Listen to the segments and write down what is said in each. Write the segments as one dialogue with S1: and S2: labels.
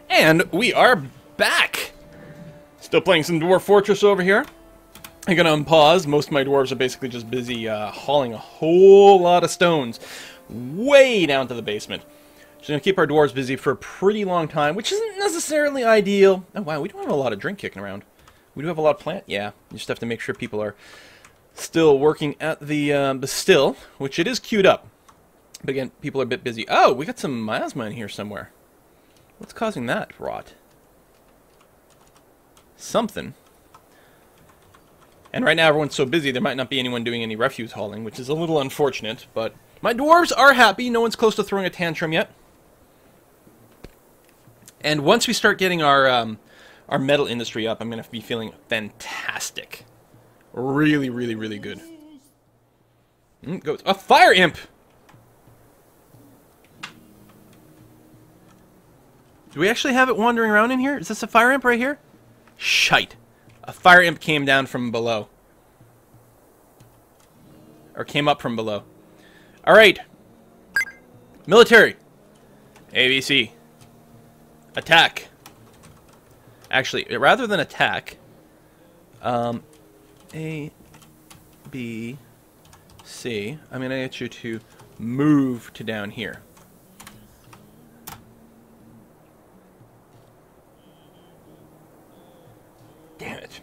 S1: And we are back! Still playing some Dwarf Fortress over here. I'm gonna unpause. Most of my dwarves are basically just busy hauling a whole lot of stones way down to the basement. Just gonna keep our dwarves busy for a pretty long time, which isn't necessarily ideal. Oh wow, we don't have a lot of drink kicking around. We do have a lot of plant? Yeah, you just have to make sure people are still working at the still, which it is queued up. But again, people are a bit busy. Oh, we got some miasma in here somewhere. What's causing that rot? Something. And right now everyone's so busy there might not be anyone doing any refuse hauling, which is a little unfortunate, but my dwarves are happy. No one's close to throwing a tantrum yet. And once we start getting our metal industry up, I'm going to be feeling fantastic. Really, really, really good. Goes a fire imp! Do we actually have it wandering around in here? Is this a fire imp right here? Shite. A fire imp came down from below. Or came up from below. Alright. Military. ABC. Attack. Actually, rather than attack, A, B, C, I'm going to get you to move to down here. Damn it.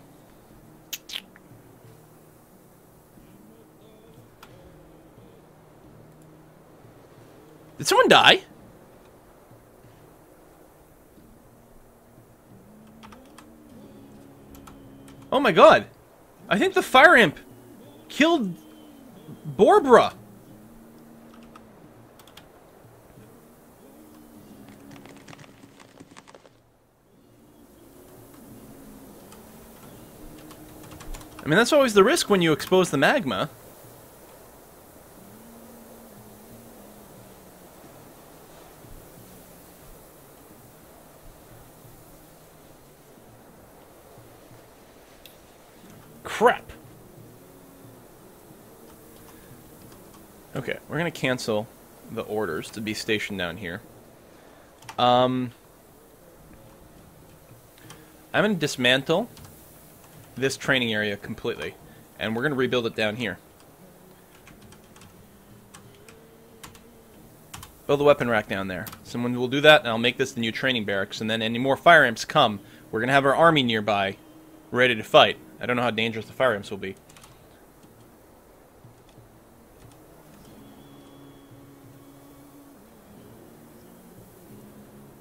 S1: Did someone die? Oh my god. I think the fire imp killed Borbra. I mean, that's always the risk when you expose the magma. Crap. Okay, we're gonna cancel the orders to be stationed down here. I'm gonna dismantle this training area completely, and we're gonna rebuild it down here. Build a weapon rack down there. Someone will do that, and I'll make this the new training barracks, and then any more fire imps come, we're gonna have our army nearby, ready to fight. I don't know how dangerous the fire imps will be.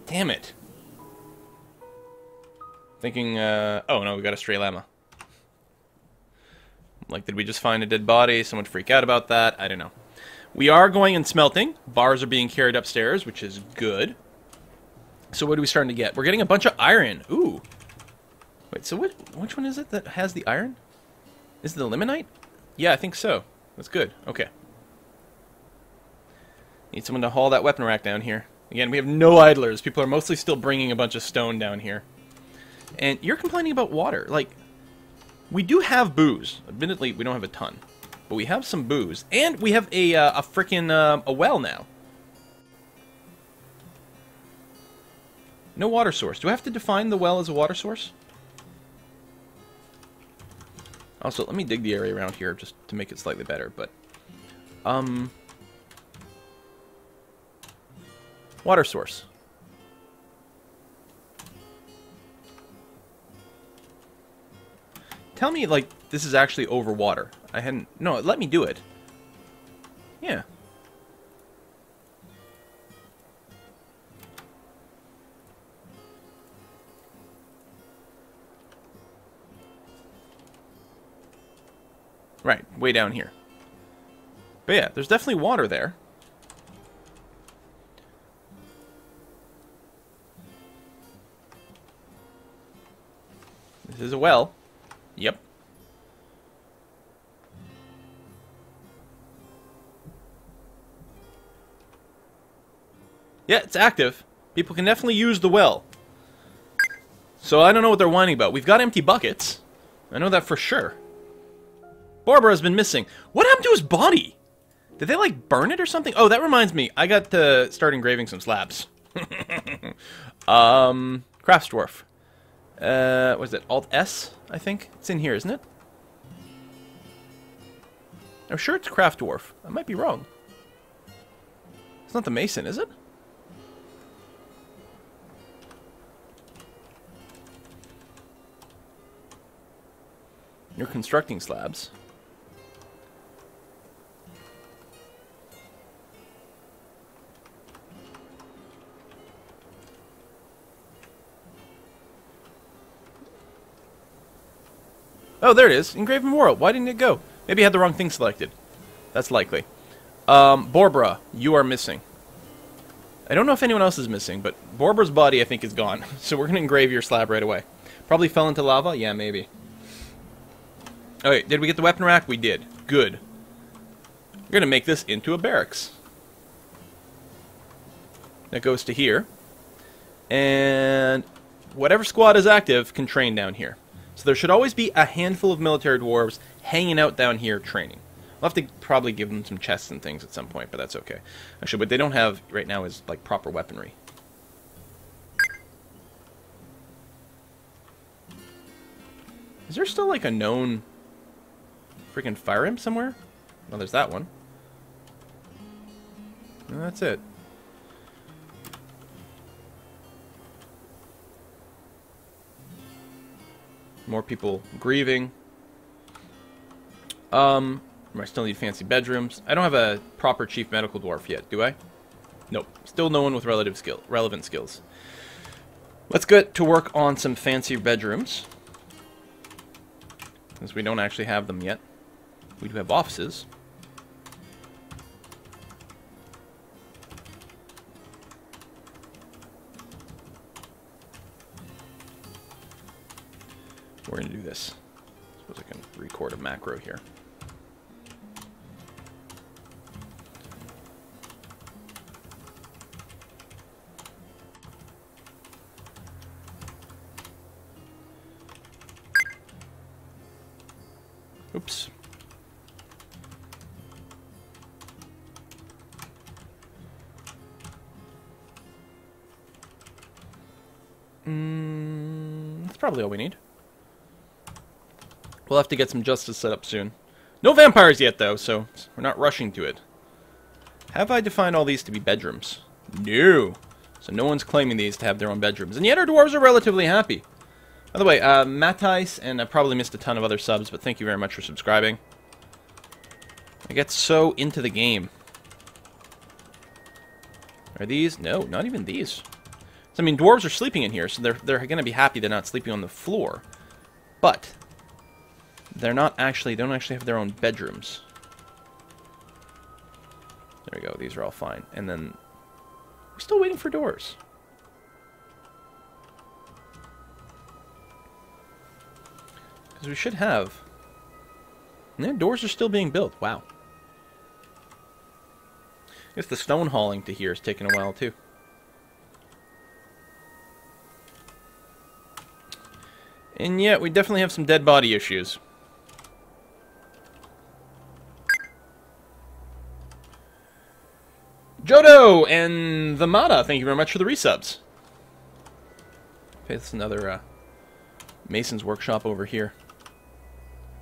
S1: Damn it. Thinking, oh no, we got a stray llama. Like, did we just find a dead body? Someone freak out about that? I don't know. We are going and smelting. Bars are being carried upstairs, which is good. So what are we starting to get? We're getting a bunch of iron. Ooh. Wait, so which one is it that has the iron? Is it the limonite? Yeah, I think so. That's good. Okay. Need someone to haul that weapon rack down here. Again, we have no idlers. People are mostly still bringing a bunch of stone down here. And you're complaining about water. Like, we do have booze. Admittedly, we don't have a ton. But we have some booze. And we have a frickin' a well now. No water source. Do I have to define the well as a water source? Also, let me dig the area around here just to make it slightly better, but... water source. Tell me, like, this is actually over water. I hadn't... No, let me do it. Yeah. Right, way down here. But yeah, there's definitely water there. This is a well. Yep. Yeah, it's active. People can definitely use the well. So I don't know what they're whining about. We've got empty buckets. I know that for sure. Barbara has been missing. What happened to his body? Did they, like, burn it or something? Oh, that reminds me. I got to start engraving some slabs. Crafts Dwarf. What is it? Alt S, I think? It's in here, isn't it? I'm sure it's Craft Dwarf. I might be wrong. It's not the Mason, is it? You're constructing slabs. Oh, there it is. Engraved Memorial. Why didn't it go? Maybe I had the wrong thing selected. That's likely. Borbra, you are missing. I don't know if anyone else is missing, but Borbra's body, I think, is gone. So we're going to engrave your slab right away. Probably fell into lava? Yeah, maybe. Okay, did we get the weapon rack? We did. Good. We're going to make this into a barracks. That goes to here. And whatever squad is active can train down here. So there should always be a handful of military dwarves hanging out down here training. We'll have to probably give them some chests and things at some point, but that's okay. Actually, what they don't have right now is, like, proper weaponry. Is there still, like, a known freaking fire imp somewhere? Well, there's that one. And that's it. More people grieving. I still need fancy bedrooms. I don't have a proper chief medical dwarf yet, do I? Nope. Still no one with relevant skills. Let's get to work on some fancy bedrooms. Since we don't actually have them yet. We do have offices. We're going to do this. Suppose I can record a macro here. Oops. That's probably all we need. We'll have to get some justice set up soon. No vampires yet, though, so we're not rushing to it. Have I defined all these to be bedrooms? No. So no one's claiming these to have their own bedrooms. And yet our dwarves are relatively happy. By the way, Matthijs, and I probably missed a ton of other subs, but thank you very much for subscribing. I get so into the game. Are these? No, not even these. So, I mean, dwarves are sleeping in here, so they're going to be happy they're not sleeping on the floor. But they're not actually, they don't actually have their own bedrooms. There we go, these are all fine. And then, we're still waiting for doors. Because we should have. And their doors are still being built, wow. I guess the stone hauling to here is taking a while too. And yet, we definitely have some dead body issues. Jodo and the Mata, thank you very much for the resubs. Okay, that's another Mason's workshop over here.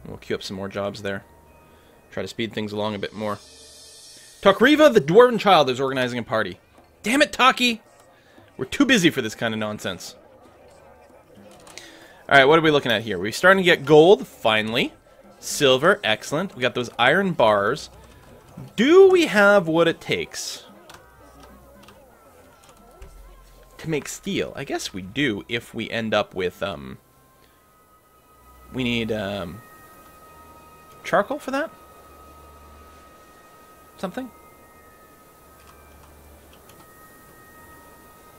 S1: We'll queue up some more jobs there. Try to speed things along a bit more. Takriva, the Dwarven Child, is organizing a party. Damn it, Taki! We're too busy for this kind of nonsense. Alright, what are we looking at here? We're starting to get gold, finally. Silver, excellent. We got those iron bars. Do we have what it takes to make steel? I guess we do if we end up with, we need, charcoal for that? Something?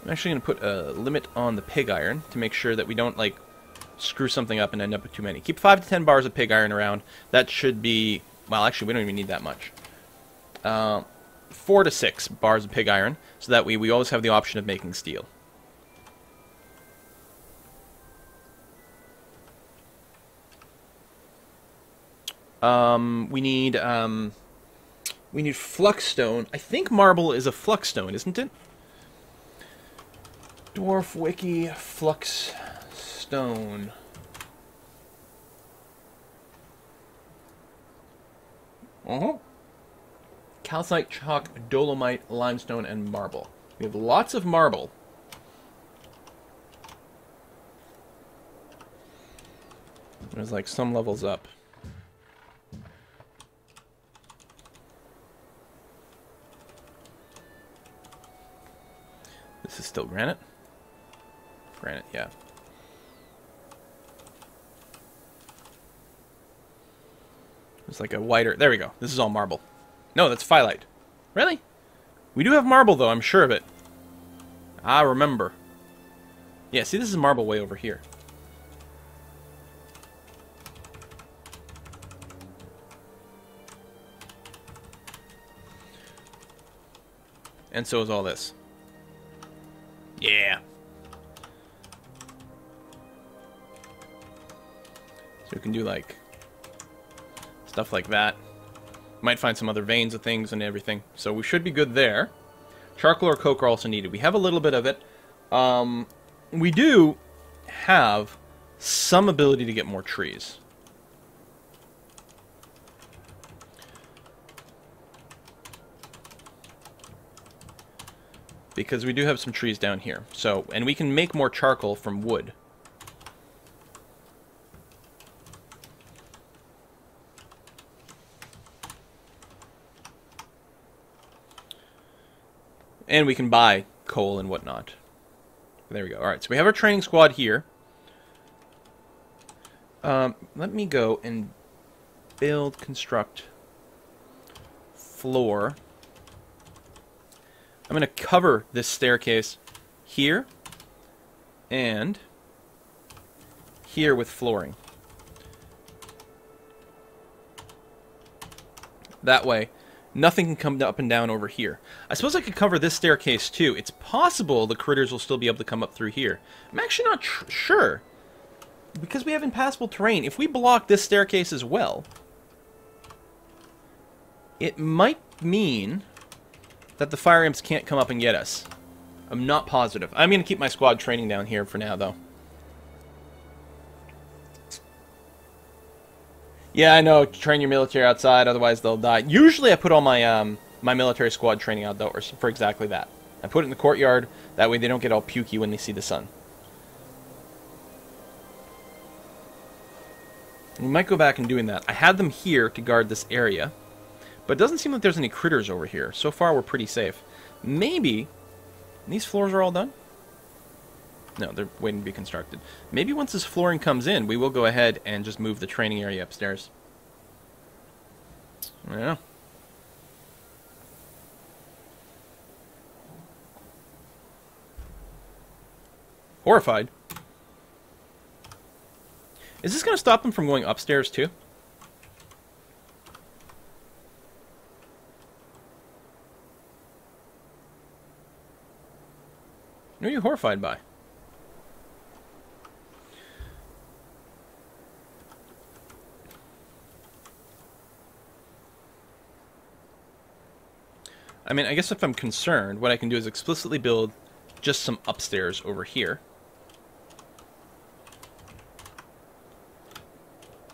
S1: I'm actually going to put a limit on the pig iron to make sure that we don't, like, screw something up and end up with too many. Keep 5 to 10 bars of pig iron around. That should be, well, actually, we don't even need that much. 4 to 6 bars of pig iron, so that we always have the option of making steel. We need flux stone. I think marble is a flux stone, isn't it? Dwarf Wiki Flux Stone. Calcite, chalk, dolomite, limestone, and marble. We have lots of marble. There's like some levels up. This is still granite? Granite, yeah. It's like a whiter... There we go. This is all marble. No, that's phyllite. Really? We do have marble, though. I'm sure of it. I remember. Yeah, see, this is marble way over here. And so is all this. Yeah. So we can do, like... stuff like that. Might find some other veins of things and everything. So we should be good there. Charcoal or coke are also needed. We have a little bit of it. We do have some ability to get more trees. Because we do have some trees down here. So, and we can make more charcoal from wood. And we can buy coal and whatnot. There we go. Alright, so we have our training squad here. Let me go and build, construct, floor. I'm going to cover this staircase here and here with flooring. That way, nothing can come up and down over here. I suppose I could cover this staircase too. It's possible the critters will still be able to come up through here. I'm actually not sure. Because we have impassable terrain, if we block this staircase as well, it might mean that the fire imps can't come up and get us. I'm not positive. I'm going to keep my squad training down here for now, though. Yeah, I know. Train your military outside, otherwise they'll die. Usually I put all my my military squad training outdoors for exactly that. I put it in the courtyard. That way they don't get all pukey when they see the sun. We might go back and doing that. I had them here to guard this area. But it doesn't seem like there's any critters over here. So far, we're pretty safe. Maybe... these floors are all done? No, they're waiting to be constructed. Maybe once this flooring comes in, we will go ahead and just move the training area upstairs. I don't know. Horrified. Is this going to stop them from going upstairs, too? What are you horrified by? I mean, I guess if I'm concerned, what I can do is explicitly build just some upstairs over here.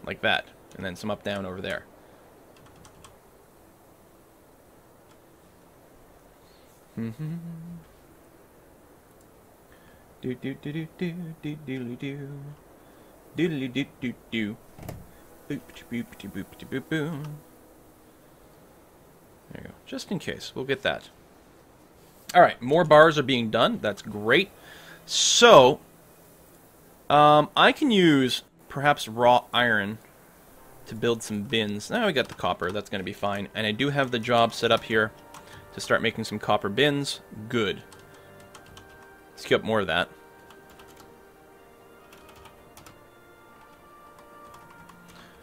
S1: Like that. And then some up-down over there. Mm-hmm. Do do do do do do do do do do do do boop boop boop boop boop. There you go. Just in case, we'll get that. All right, more bars are being done. That's great. So, I can use perhaps raw iron to build some bins. Now we got the copper. That's going to be fine. And I do have the job set up here to start making some copper bins. Good. Let's get more of that.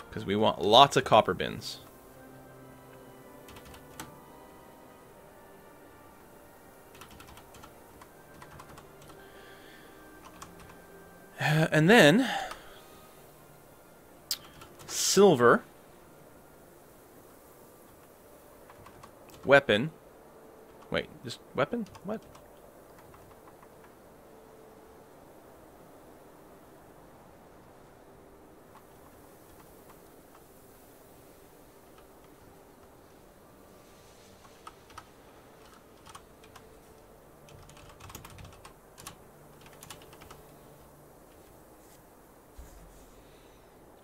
S1: Because we want lots of copper bins. And then silver weapon. Wait, just weapon? What?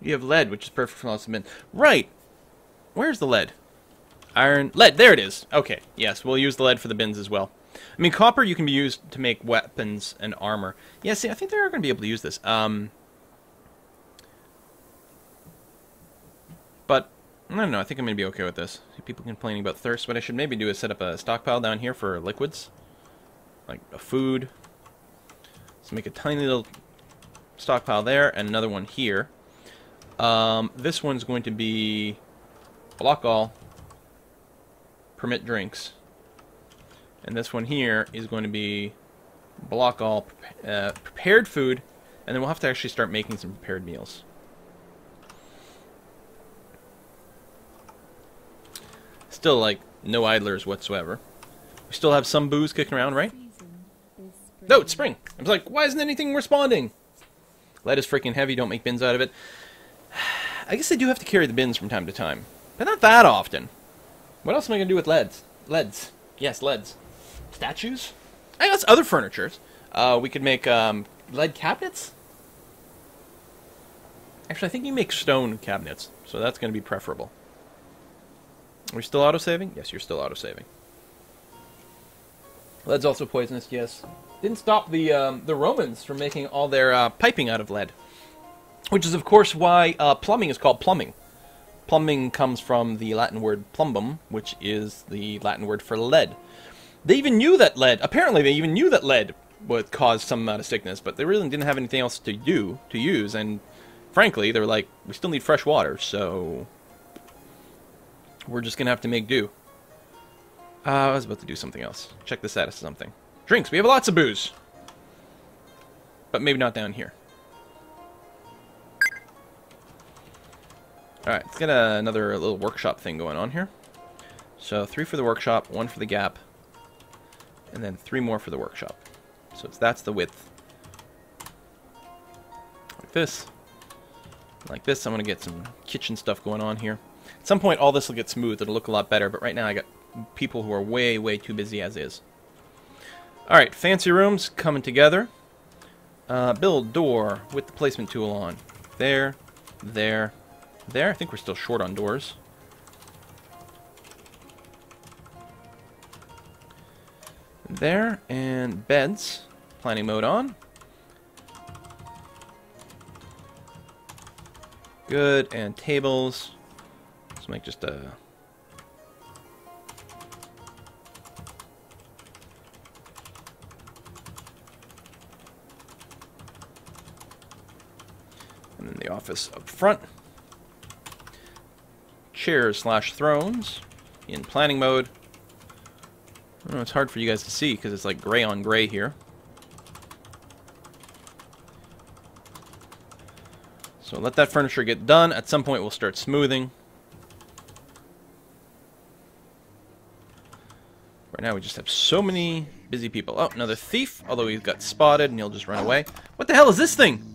S1: You have lead, which is perfect for lots of men. Right. Where's the lead? Iron. Lead. There it is. Okay. Yes, we'll use the lead for the bins as well. I mean, copper you can be used to make weapons and armor. Yeah, see, I think they're going to be able to use this. But, I don't know. I think I'm going to be okay with this. See people complaining about thirst. What I should maybe do is set up a stockpile down here for liquids. Like a food. So make a tiny little stockpile there, and another one here. This one's going to be block all, permit drinks. And this one here is going to be block all, prepared food, and then we'll have to actually start making some prepared meals. Still, like, no idlers whatsoever. We still have some booze kicking around, right? No, it's spring. I was like, why isn't anything responding? Lead is freaking heavy, don't make bins out of it. I guess I do have to carry the bins from time to time. But not that often. What else am I going to do with leads? Leads. Yes, leads. Statues? I guess other furnitures. We could make lead cabinets? Actually, I think you make stone cabinets. So that's going to be preferable. Are we still auto-saving? Yes, you're still auto-saving. Lead's also poisonous, yes. Didn't stop the Romans from making all their piping out of lead. Which is, of course, why plumbing is called plumbing. Plumbing comes from the Latin word plumbum, which is the Latin word for lead. They even knew that lead, apparently they even knew that lead would cause some amount of sickness, but they really didn't have anything else to use, and frankly, they were like, we still need fresh water, so we're just going to have to make do. I was about to do something else. Check the status of something. Drinks. We have lots of booze. But maybe not down here. Alright, let's get another little workshop thing going on here. So 3 for the workshop, 1 for the gap, and then 3 more for the workshop. So that's the width. Like this. Like this. I'm going to get some kitchen stuff going on here. At some point all this will get smooth. It'll look a lot better, but right now I got people who are way, way too busy as is. Alright, fancy rooms coming together. Build door with the placement tool on. There, there, there. I think we're still short on doors. There, and beds. Planning mode on. Good, and tables. Let's make just a... and then the office up front. Chairs/thrones in planning mode. I don't know, it's hard for you guys to see because it's like gray on gray here. So let that furniture get done. At some point we'll start smoothing. Right now we just have so many busy people. Oh, another thief, although he got spotted and he'll just run away. What the hell is this thing?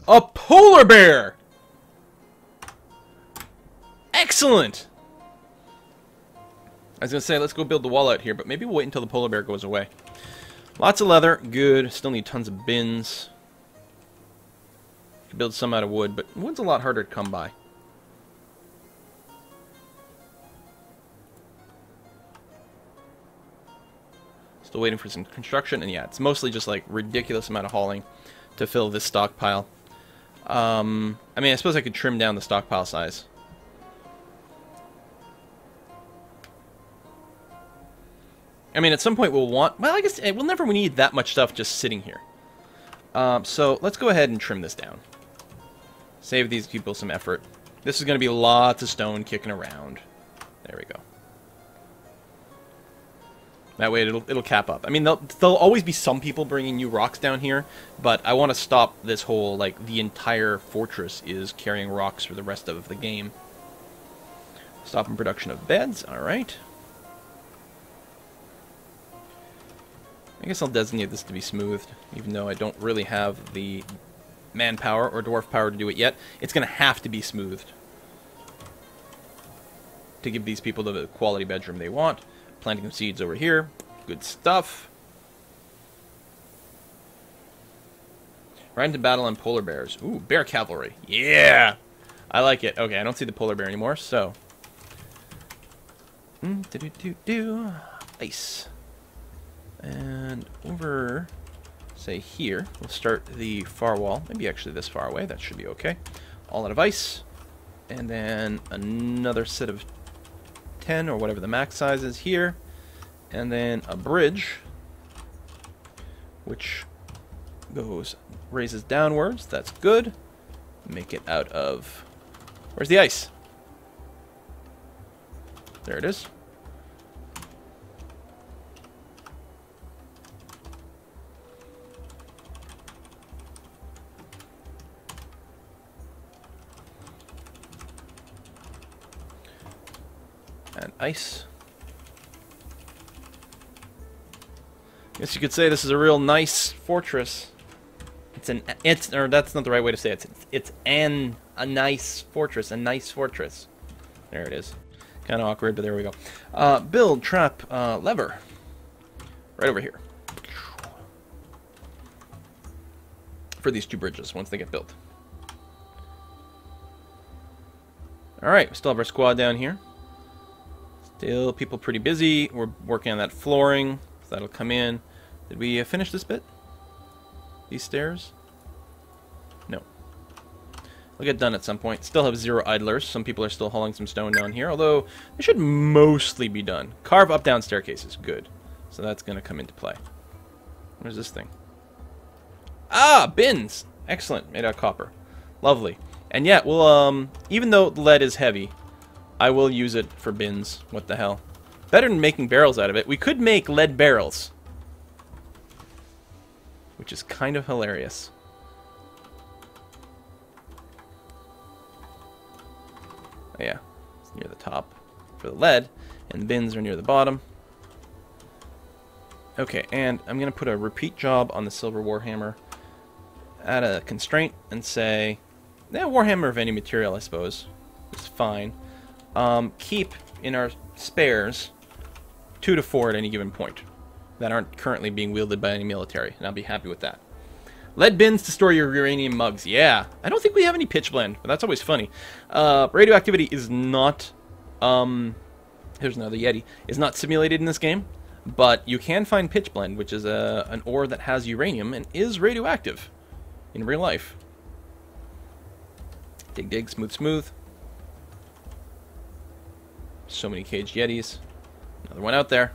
S1: A polar bear! Excellent! I was going to say, let's go build the wall out here, but maybe we'll wait until the polar bear goes away. Lots of leather, good. Still need tons of bins. Could build some out of wood, but wood's a lot harder to come by. Still waiting for some construction, and yeah, it's mostly just like ridiculous amount of hauling to fill this stockpile. I mean, I suppose I could trim down the stockpile size. I mean, at some point we'll want... Well, I guess we'll never need that much stuff just sitting here. So let's go ahead and trim this down. Save these people some effort. This is going to be lots of stone kicking around. There we go. That way it'll cap up. I mean, there'll always be some people bringing new rocks down here, but I want to stop this whole, like, the entire fortress is carrying rocks for the rest of the game. Stopping production of beds, alright. I guess I'll designate this to be smoothed, even though I don't really have the manpower or dwarf power to do it yet. It's going to have to be smoothed to give these people the quality bedroom they want. Planting of seeds over here. Good stuff. Right into battle on polar bears. Ooh, bear cavalry. Yeah! I like it. Okay, I don't see the polar bear anymore, so... Ice. And over, say here, we'll start the far wall. Maybe actually this far away. That should be okay. All out of ice. And then another set of 10, or whatever the max size is here. And then a bridge, which raises downwards. That's good. Make it out of... Where's the ice? There it is. And ice. Guess you could say this is a real nice fortress. Or that's not the right way to say it. It's a nice fortress. A nice fortress. There it is. Kind of awkward, but there we go. Build, trap, lever. Right over here. For these two bridges, once they get built. Alright, we still have our squad down here. Still people pretty busy. We're working on that flooring. So that'll come in. Did we finish this bit? These stairs? No. We'll get done at some point. Still have 0 idlers. Some people are still hauling some stone down here, although they should mostly be done. Carve up-down staircases. Good. So that's going to come into play. Where's this thing? Ah! Bins! Excellent. Made out of copper. Lovely. And yeah, we'll, even though lead is heavy, I will use it for bins. What the hell? Better than making barrels out of it. We could make lead barrels. Which is kind of hilarious. Oh yeah, it's near the top for the lead, and the bins are near the bottom. Okay, and I'm going to put a repeat job on the silver warhammer. Add a constraint and say, warhammer of any material, I suppose, is fine. Keep in our spares 2 to 4 at any given point that aren't currently being wielded by any military, and I'll be happy with that. Lead bins to store your uranium mugs. Yeah, I don't think we have any pitch blend, but that's always funny. Radioactivity is not, here's another Yeti, is not simulated in this game, but you can find pitch blend, which is an ore that has uranium and is radioactive in real life. Dig, dig, smooth, smooth. So many caged Yetis. Another one out there.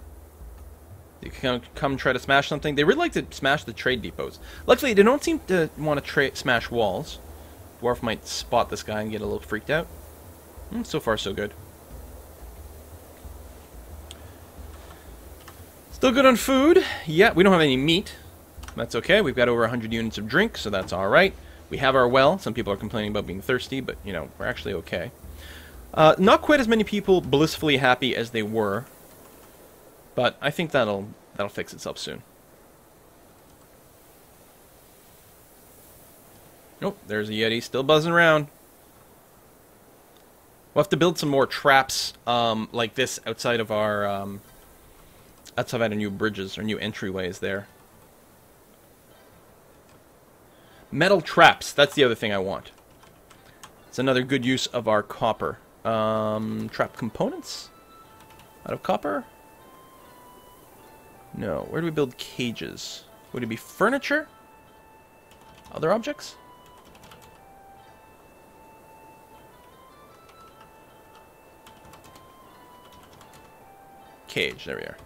S1: You can come try to smash something. They really like to smash the trade depots. Luckily, they don't seem to want to smash walls. Dwarf might spot this guy and get a little freaked out. So far, so good. Still good on food. Yeah, we don't have any meat. That's okay. We've got over 100 units of drink, so that's all right. We have our well. Some people are complaining about being thirsty, but, you know, we're actually okay. Not quite as many people blissfully happy as they were. But I think that'll fix itself soon. Nope, there's a Yeti still buzzing around. We'll have to build some more traps like this outside of our new bridges or new entryways there. Metal traps, that's the other thing I want. It's another good use of our copper. Trap components out of copper. No. Where do we build cages? Would it be furniture? Other objects? Cage. There we are.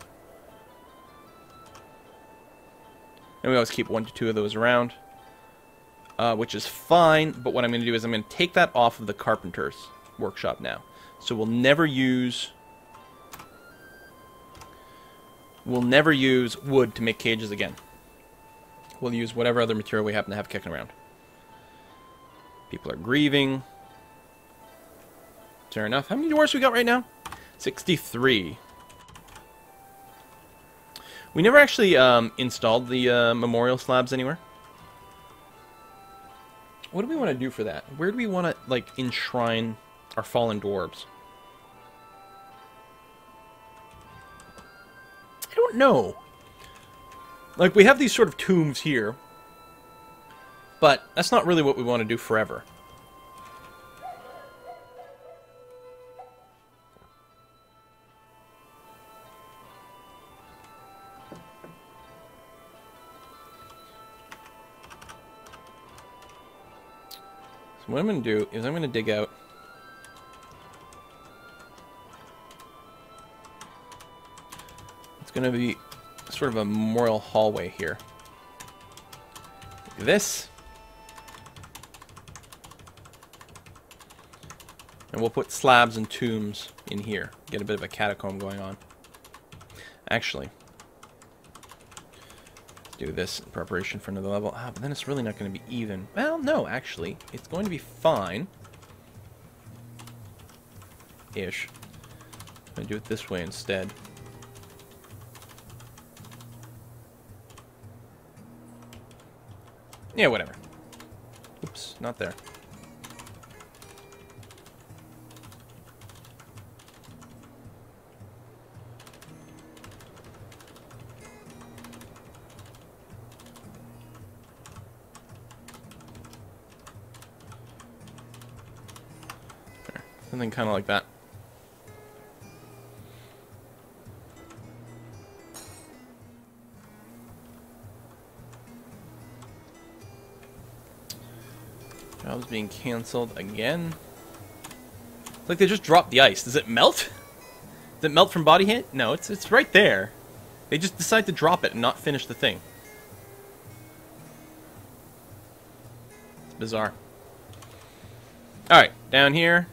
S1: And we always keep 1 to 2 of those around. Which is fine, but what I'm going to do is I'm going to take that off of the carpenter's workshop now. So we'll never use wood to make cages again. We'll use whatever other material we happen to have kicking around. People are grieving. Fair enough. How many dwarves we got right now? 63. We never actually installed the memorial slabs anywhere. What do we want to do for that? Where do we want to, like, enshrine our fallen dwarves? I don't know. Like, we have these sort of tombs here, but that's not really what we want to do forever. So what I'm going to do is I'm going to dig out... It's going to be sort of a memorial hallway here. Like this. And we'll put slabs and tombs in here. Get a bit of a catacomb going on. Actually, do this in preparation for another level. Ah, but then it's really not going to be even. Well, no, actually. It's going to be fine. Ish. I'm going to do it this way instead. Yeah, whatever. Oops, not there. Something kind of like that. Job's being cancelled again. It's like they just dropped the ice. Does it melt? Does it melt from body hit? No, it's right there. They just decide to drop it and not finish the thing. It's bizarre. Alright, down here.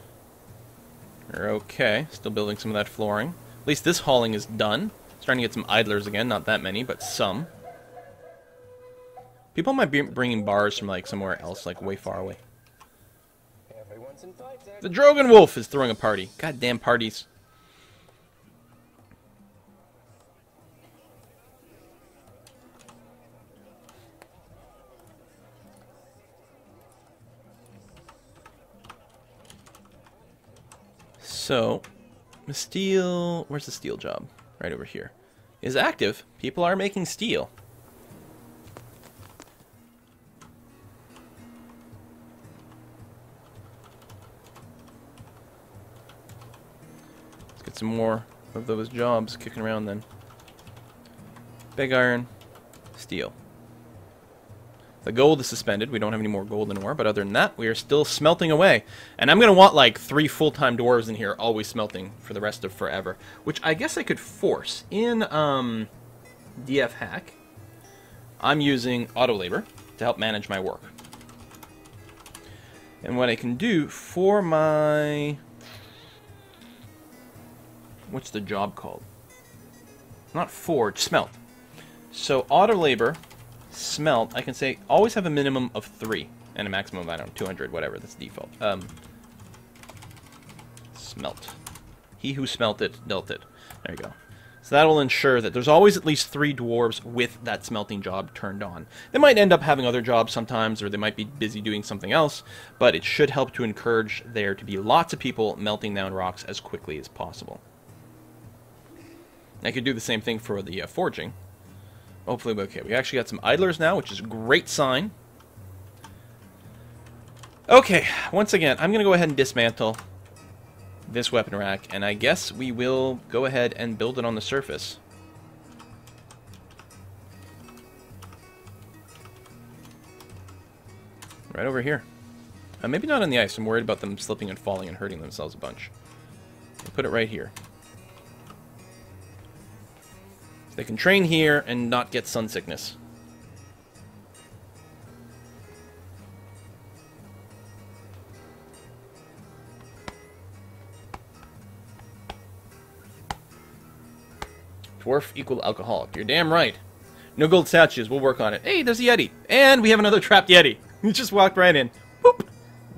S1: We're okay. Still building some of that flooring. At least this hauling is done. Starting to get some idlers again. Not that many, but some. People might be bringing bars from like somewhere else, like way far away. The Drogon Wolf is throwing a party. Goddamn parties. So, the steel... Where's the steel job? Right over here. Is active. People are making steel. Let's get some more of those jobs kicking around then. Big iron. Steel. The gold is suspended. We don't have any more gold anymore, but other than that, we are still smelting away. And I'm going to want like 3 full-time dwarves in here, always smelting for the rest of forever. Which I guess I could force. In DF Hack, I'm using auto labor to help manage my work. And what I can do for my... What's the job called? Not forge, smelt. So auto labor... Smelt, I can say, always have a minimum of 3 and a maximum of, I don't know, 200, whatever, that's default. Smelt. He who smelt it, dealt it. There you go. So that will ensure that there's always at least 3 dwarves with that smelting job turned on. They might end up having other jobs sometimes, or they might be busy doing something else, but it should help to encourage there to be lots of people melting down rocks as quickly as possible. I could do the same thing for the forging. Hopefully, okay. We actually got some idlers now, which is a great sign. Okay, once again, I'm going to go ahead and dismantle this weapon rack, and I guess we will go ahead and build it on the surface. Right over here. Maybe not on the ice. I'm worried about them slipping and falling and hurting themselves a bunch. I'll put it right here. They can train here and not get sun sickness. Dwarf equal alcoholic. You're damn right. No gold statues. We'll work on it. Hey, there's a Yeti. And we have another trapped Yeti. He just walked right in. Boop.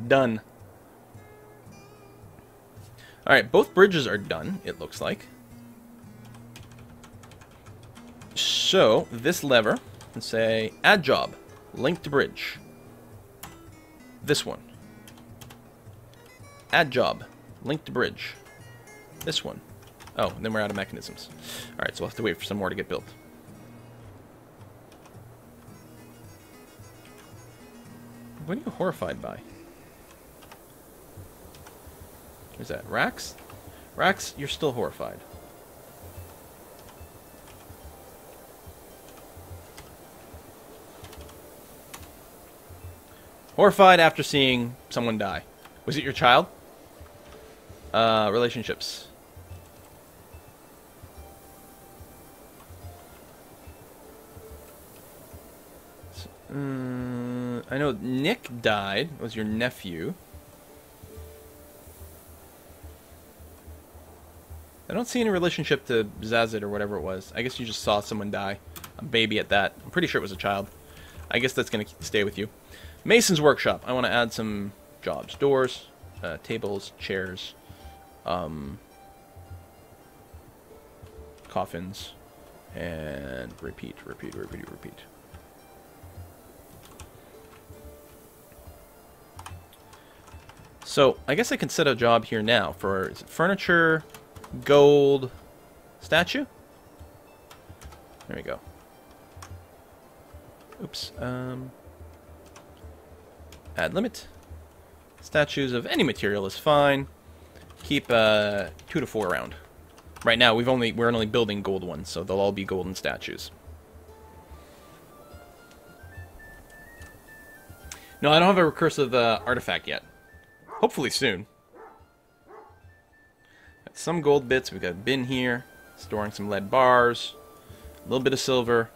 S1: Done. Alright, both bridges are done, it looks like. So, this lever, let's say, add job, link to bridge. This one. Add job, link to bridge. This one. Oh, and then we're out of mechanisms. Alright, so we'll have to wait for some more to get built. What are you horrified by? Who's that? Rax? Rax, you're still horrified. Horrified after seeing someone die. Was it your child? Relationships. I know Nick died. It was your nephew. I don't see any relationship to Zazit or whatever it was. I guess you just saw someone die. A baby at that. I'm pretty sure it was a child. I guess that's going to stay with you. Mason's Workshop. I want to add some jobs. Doors, tables, chairs, coffins, and repeat. So, I guess I can set a job here now for is it furniture, gold, statue? There we go. Oops. Add limit. Statues of any material is fine. Keep 2 to 4 around. Right now we're only building gold ones, so they'll all be golden statues. No, I don't have a recursive artifact yet. Hopefully soon. Got some gold bits. We've got a bin here, storing some lead bars, a little bit of silver,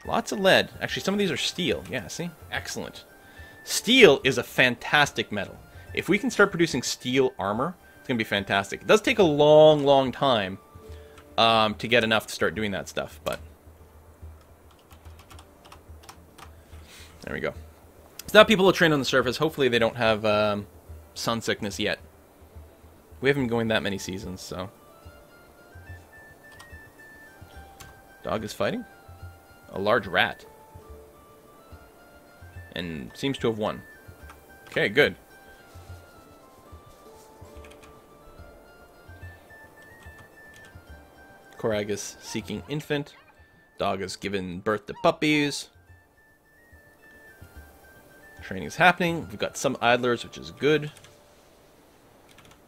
S1: lots of lead. Actually, some of these are steel. Yeah, see? Excellent. Steel is a fantastic metal. If we can start producing steel armor, it's going to be fantastic. It does take a long, long time to get enough to start doing that stuff, but there we go. It's not people who train on the surface. Hopefully they don't have sun sickness yet. We haven't been going that many seasons, so. Dog is fighting. A large rat. And seems to have won. Okay, good. Korag is seeking infant. Dog has given birth to puppies. Training is happening. We've got some idlers, which is good.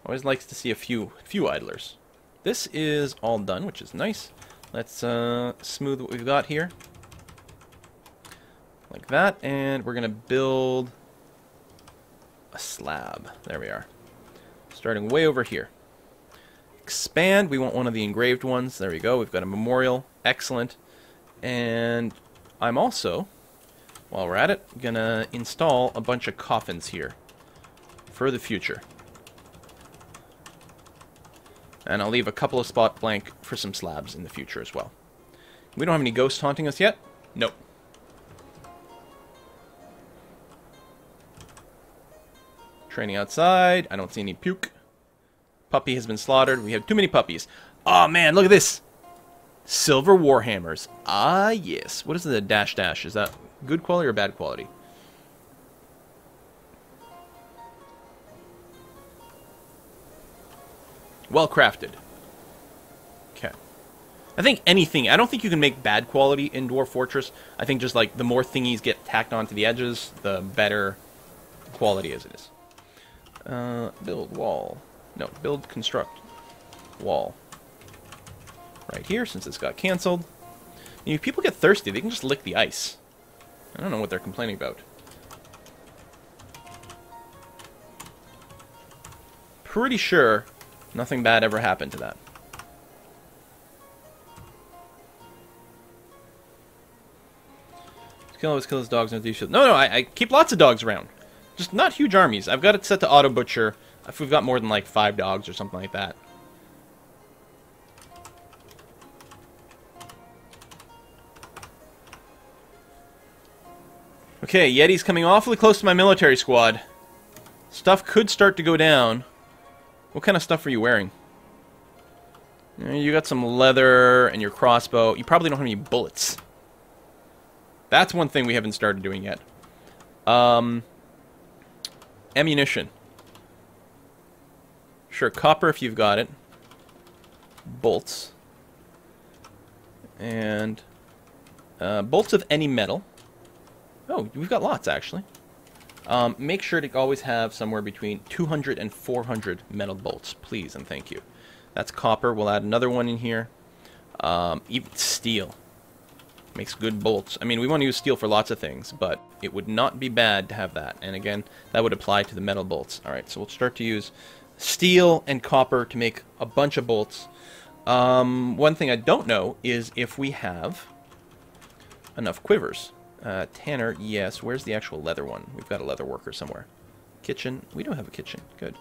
S1: Always likes to see a few idlers. This is all done, which is nice. Let's smooth what we've got here. Like that, and we're gonna build a slab. There we are. Starting way over here. Expand, we want one of the engraved ones. There we go, we've got a memorial. Excellent. And I'm also, while we're at it, gonna install a bunch of coffins here for the future. And I'll leave a couple of spots blank for some slabs in the future as well. We don't have any ghosts haunting us yet? Nope. Training outside. I don't see any puke. Puppy has been slaughtered. We have too many puppies. Oh man, look at this. Silver Warhammers. Ah, yes. What is the dash dash? Is that good quality or bad quality? Well crafted. Okay. I think anything. I don't think you can make bad quality in Dwarf Fortress. I think just like the more thingies get tacked onto the edges, the better quality as it is. Build wall. No, build construct wall. Right here, since this got cancelled. If people get thirsty, they can just lick the ice. I don't know what they're complaining about. Pretty sure nothing bad ever happened to that. Always kill his dogs. No, I keep lots of dogs around. Just not huge armies. I've got it set to auto butcher if we've got more than like 5 dogs or something like that. Okay, Yeti's coming awfully close to my military squad. Stuff could start to go down. What kind of stuff are you wearing? You got some leather and your crossbow. You probably don't have any bullets. That's one thing we haven't started doing yet. Ammunition. Sure, copper if you've got it. Bolts. And bolts of any metal. Oh, we've got lots, actually. Make sure to always have somewhere between 200 and 400 metal bolts, please and thank you. That's copper. We'll add another one in here. Even steel. Makes good bolts. I mean, we want to use steel for lots of things, but it would not be bad to have that. And again, that would apply to the metal bolts. Alright, so we'll start to use steel and copper to make a bunch of bolts. One thing I don't know is if we have enough quivers. Tanner, yes. Where's the actual leather one? We've got a leather worker somewhere. Kitchen. We don't have a kitchen. Good.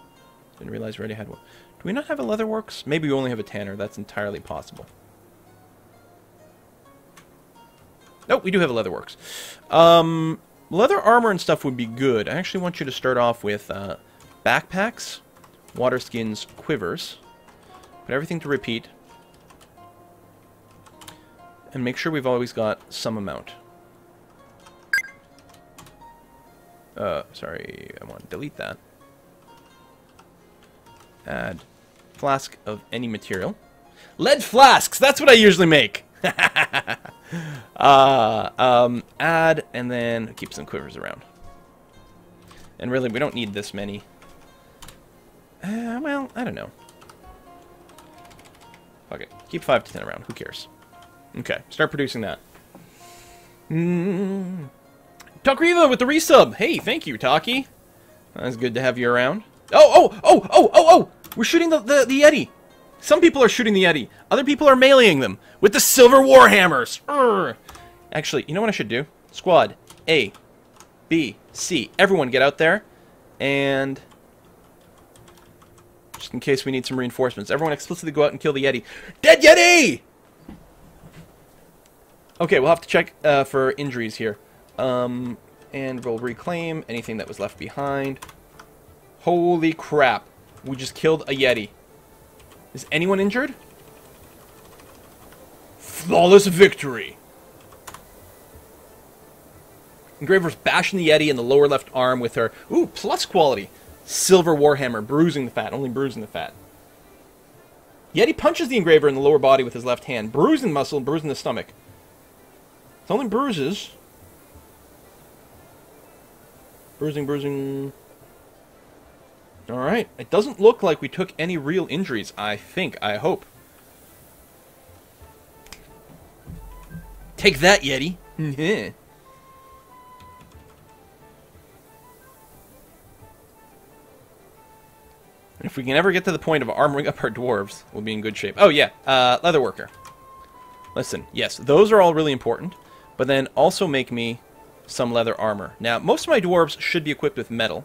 S1: Didn't realize we already had one. Do we not have a leather works? Maybe we only have a tanner. That's entirely possible. Nope, we do have a leather works. Leather armor and stuff would be good. I actually want you to start off with backpacks, water skins, quivers. Put everything to repeat. And make sure we've always got some amount. Sorry, I want to delete that. Add flask of any material. Lead flasks! That's what I usually make! Add, and then keep some quivers around. And really, we don't need this many. Well, I don't know. Okay, keep 5 to 10 around. Who cares? Okay, start producing that. Takriva with the resub. Hey, thank you, Taki. That's good to have you around. Oh! We're shooting the Yeti. Some people are shooting the Yeti. Other people are meleeing them with the silver warhammers. Urgh. Actually, you know what I should do? Squad A, B, C. Everyone get out there. And just in case we need some reinforcements, everyone explicitly go out and kill the Yeti. Dead Yeti! Okay, we'll have to check for injuries here. And we'll reclaim anything that was left behind. Holy crap. We just killed a Yeti. Is anyone injured? Flawless victory. Engraver's bashing the Yeti in the lower left arm with her, plus quality, silver warhammer, bruising the fat, only bruising the fat. Yeti punches the Engraver in the lower body with his left hand, bruising the muscle, bruising the stomach. It's only bruises. Bruising. Alright, it doesn't look like we took any real injuries, I hope. Take that, Yeti. If we can ever get to the point of armoring up our dwarves, we'll be in good shape. Oh yeah, leather worker. Listen, yes, those are all really important, but then also make me some leather armor. Now, most of my dwarves should be equipped with metal,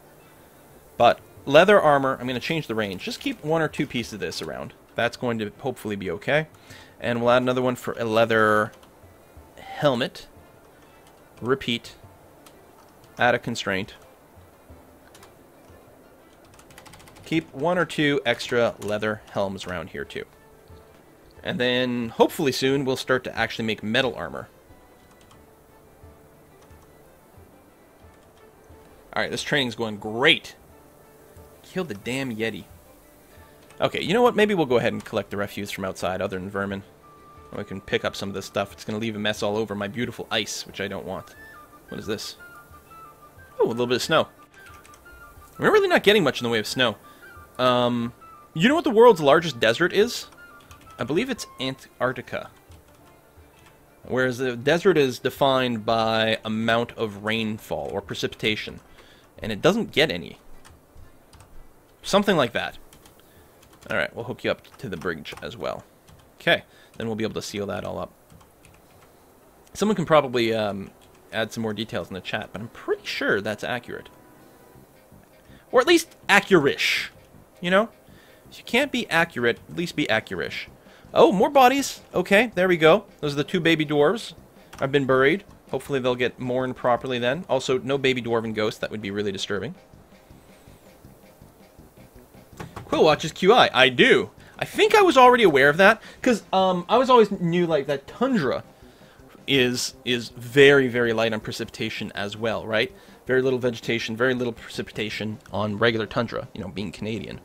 S1: but leather armor, I'm going to change the range. Just keep 1 or 2 pieces of this around. That's going to hopefully be okay. And we'll add another one for a leather helmet. Repeat. Add a constraint. Keep 1 or 2 extra leather helms around here too. And then, hopefully soon, we'll start to actually make metal armor. Alright, this training's going great. Kill the damn Yeti. Okay, you know what? Maybe we'll go ahead and collect the refuse from outside, other than vermin. We can pick up some of this stuff. It's going to leave a mess all over my beautiful ice, which I don't want. What is this? Oh, a little bit of snow. We're really not getting much in the way of snow. You know what the world's largest desert is? I believe it's Antarctica. Whereas the desert is defined by amount of rainfall or precipitation. And it doesn't get any. Something like that. Alright, we'll hook you up to the bridge as well. Okay, then we'll be able to seal that all up. Someone can probably add some more details in the chat, but I'm pretty sure that's accurate. Or at least accurate-ish. You know? If you can't be accurate, at least be accurate-ish. Oh, more bodies. Okay, there we go. Those are the 2 baby dwarves. I've been buried. Hopefully they'll get mourned properly then. Also, no baby dwarven ghosts. That would be really disturbing. Quill watches QI. I do. I think I was already aware of that, because I was always knew like that tundra is very, very light on precipitation as well, right? Very little vegetation, very little precipitation on regular tundra, you know, being Canadian.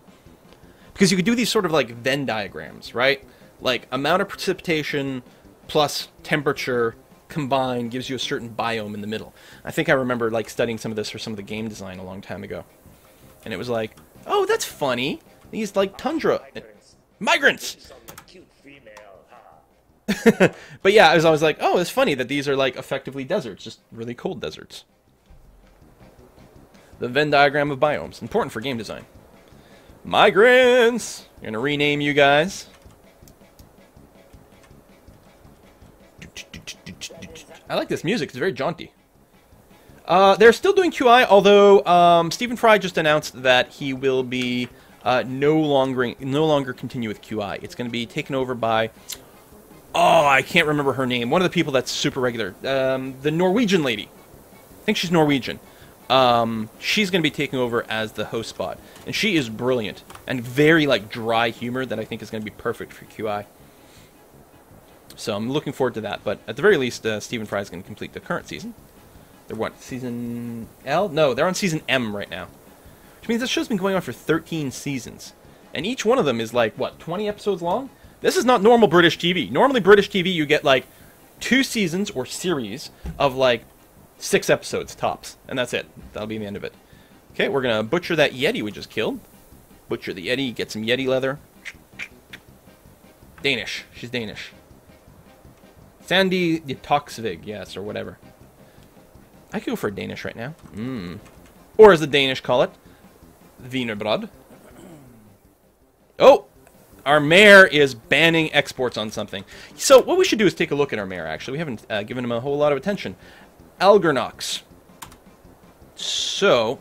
S1: Because you could do these sort of like Venn diagrams, right? Like amount of precipitation plus temperature combined gives you a certain biome in the middle. I think I remember like studying some of this for some of the game design a long time ago. And it was like, oh, that's funny. These like tundra migrants. But yeah, I was always like, oh, it's funny that these are like effectively deserts, just really cold deserts. The Venn diagram of biomes, important for game design. Migrants! I'm gonna rename you guys. I like this music, it's very jaunty. They're still doing QI, although Stephen Fry just announced that he will be no longer continue with QI. It's going to be taken over by, oh, I can't remember her name. One of the people that's super regular, the Norwegian lady. I think she's Norwegian. She's going to be taking over as the host spot, and she is brilliant and very like dry humor that I think is going to be perfect for QI. So I'm looking forward to that. But at the very least, Stephen Fry is going to complete the current season. They're what, season L? No, they're on season M right now. Which means this show's been going on for 13 seasons. And each one of them is like, what, 20 episodes long? This is not normal British TV. Normally British TV, you get like 2 seasons or series of like 6 episodes tops. And that's it. That'll be the end of it. Okay, we're going to butcher that Yeti we just killed. Butcher the Yeti, get some Yeti leather. Danish. She's Danish. Sandy Toksvig, yes, or whatever. I could go for a Danish right now. Or as the Danish call it, Wienerbrod. Oh! Our mayor is banning exports on something. So what we should do is take a look at our mayor, actually. We haven't given him a whole lot of attention. Algernox. So,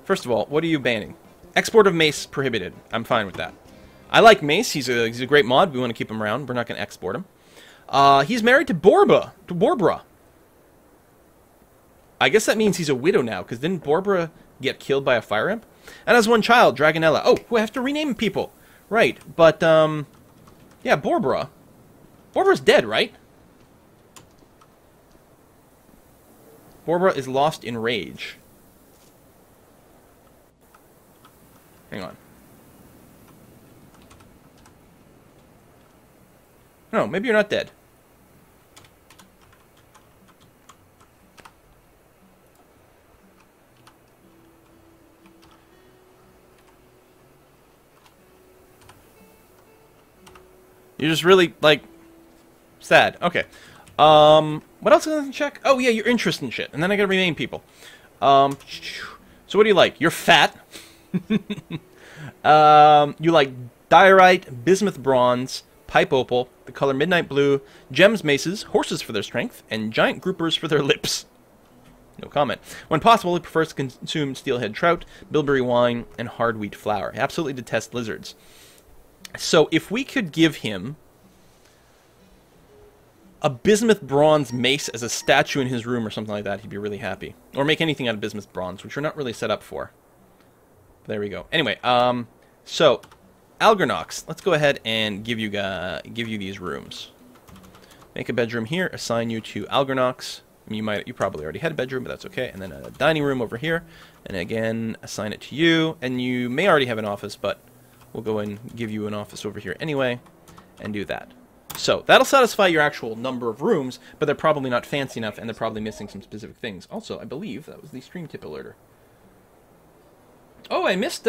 S1: first of all, what are you banning? Export of mace prohibited. I'm fine with that. I like Mace. He's a great mod. We want to keep him around. We're not going to export him. He's married to Borbra. I guess that means he's a widow now, because didn't Borbra get killed by a fire imp? And has one child, Dragonella. Oh, we have to rename people. Right, but, yeah, Borbra. Borbra's dead, right? Borbra is lost in rage. Hang on. No, maybe you're not dead. You're just really, like, sad. Okay. What else can I check? Oh, yeah, your interest in shit. And then I gotta rename people. So what do you like? You're fat. You like diorite, bismuth bronze, pipe opal, the color midnight blue, gems maces, horses for their strength, and giant groupers for their lips. No comment. When possible, he prefers to consume steelhead trout, bilberry wine, and hard wheat flour. He absolutely detests lizards. So if we could give him a bismuth bronze mace as a statue in his room or something like that, he'd be really happy. Or make anything out of bismuth bronze, which we're not really set up for. There we go. Anyway, so Algernox, let's go ahead and give you these rooms. Make a bedroom here, assign you to Algernox. I mean, you probably already had a bedroom, but that's okay. And then a dining room over here, and again assign it to you. And you may already have an office, but we'll go and give you an office over here anyway, and do that. So, that'll satisfy your actual number of rooms, but they're probably not fancy enough, and they're probably missing some specific things. Also, I believe that was the stream tip alerter. Oh, I missed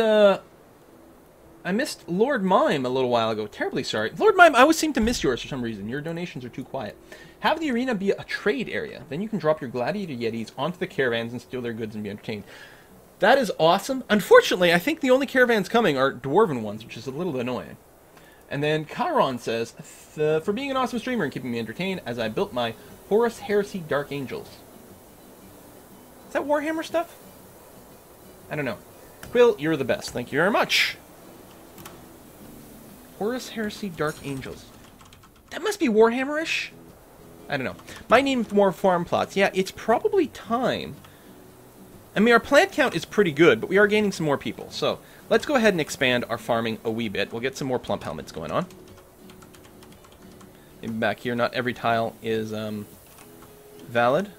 S1: Lord Mime a little while ago. Terribly sorry. Lord Mime, I always seem to miss yours for some reason. Your donations are too quiet. Have the arena be a trade area. Then you can drop your gladiator yetis onto the caravans and steal their goods and be entertained. That is awesome. Unfortunately, I think the only caravans coming are dwarven ones, which is a little annoying. And then Chiron says, for being an awesome streamer and keeping me entertained as I built my Horus Heresy Dark Angels. Is that Warhammer stuff? I don't know. Quill, you're the best. Thank you very much. Horus Heresy Dark Angels. That must be Warhammer-ish? I don't know. Might need more farm plots. Yeah, it's probably time. I mean, our plant count is pretty good, but we are gaining some more people. So, let's go ahead and expand our farming a wee bit. We'll get some more plump helmets going on. Maybe back here, not every tile is valid.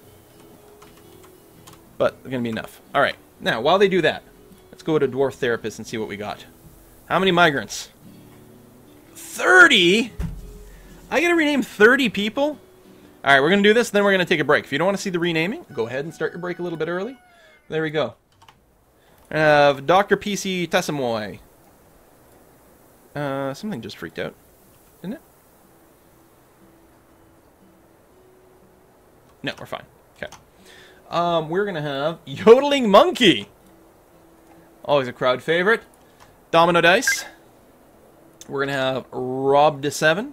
S1: But they're going to be enough. Alright, now, while they do that, let's go to Dwarf Therapist and see what we got. How many migrants? 30? I gotta rename 30 people? Alright, we're gonna do this, then we're gonna take a break. If you don't want to see the renaming, go ahead and start your break a little bit early. There we go. Dr. PC Tassamoy. Something just freaked out. Didn't it? No, we're fine. Okay. We're going to have Yodeling Monkey. Always a crowd favorite. Domino Dice. We're going to have Rob de 7.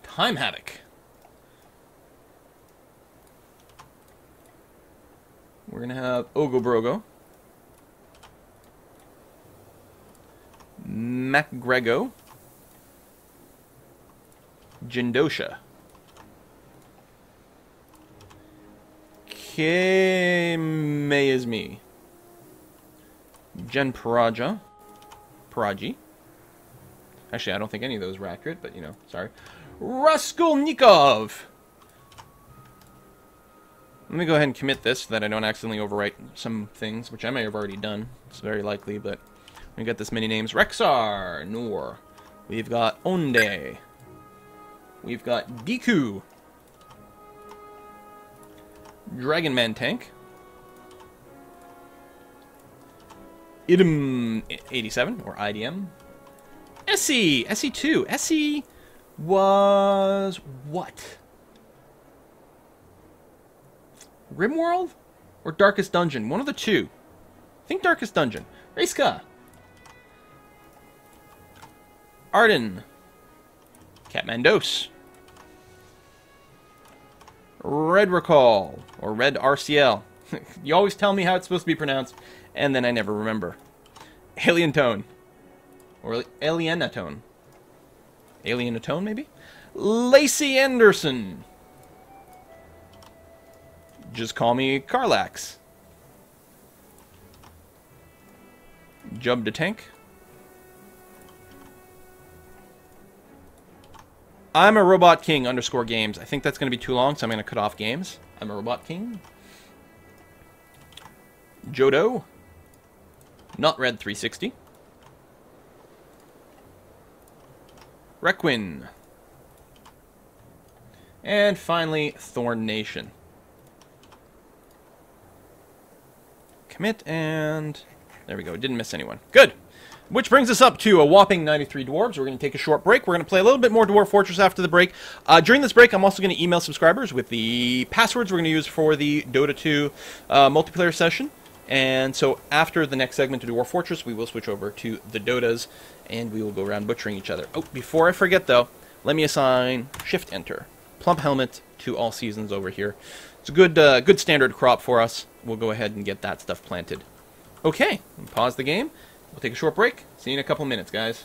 S1: Time Havoc. We're going to have Ogo Brogo. MacGrego. Jindosha. Kemeizmi. Jen Paraji. Actually, I don't think any of those were accurate, but, you know, sorry. Raskolnikov! Let me go ahead and commit this so that I don't accidentally overwrite some things, which I may have already done. It's very likely, but we got this many names. Rexar, Noor. We've got Onde. We've got Deku. Dragon Man Tank. Idem 87, or IDM. Essie! Essie2. Essie was what? Rimworld? Or Darkest Dungeon? One of the two. I think Darkest Dungeon. Reiska. Arden. Catmandos. Red Recall. Or Red RCL. You always tell me how it's supposed to be pronounced, and then I never remember. Alien Tone. Or Alienatone. Alienatone, maybe? Lacey Anderson. Just call me Carlax. Jub de Tank. I'm a Robot King _ games. I think that's going to be too long, so I'm going to cut off games. I'm a Robot King. Jodo. Not Red 360. Requin. And finally, Thorn Nation. Commit, and there we go. Didn't miss anyone. Good. Which brings us up to a whopping 93 dwarves. We're going to take a short break. We're going to play a little bit more Dwarf Fortress after the break. During this break, I'm also going to email subscribers with the passwords we're going to use for the Dota 2 multiplayer session. And so after the next segment of Dwarf Fortress, we will switch over to the Dotas, and we will go around butchering each other. Oh, before I forget, though, let me assign Shift Enter. Plump Helmet to all seasons over here. It's a good standard crop for us. We'll go ahead and get that stuff planted. Okay, pause the game. We'll take a short break. See you in a couple minutes, guys.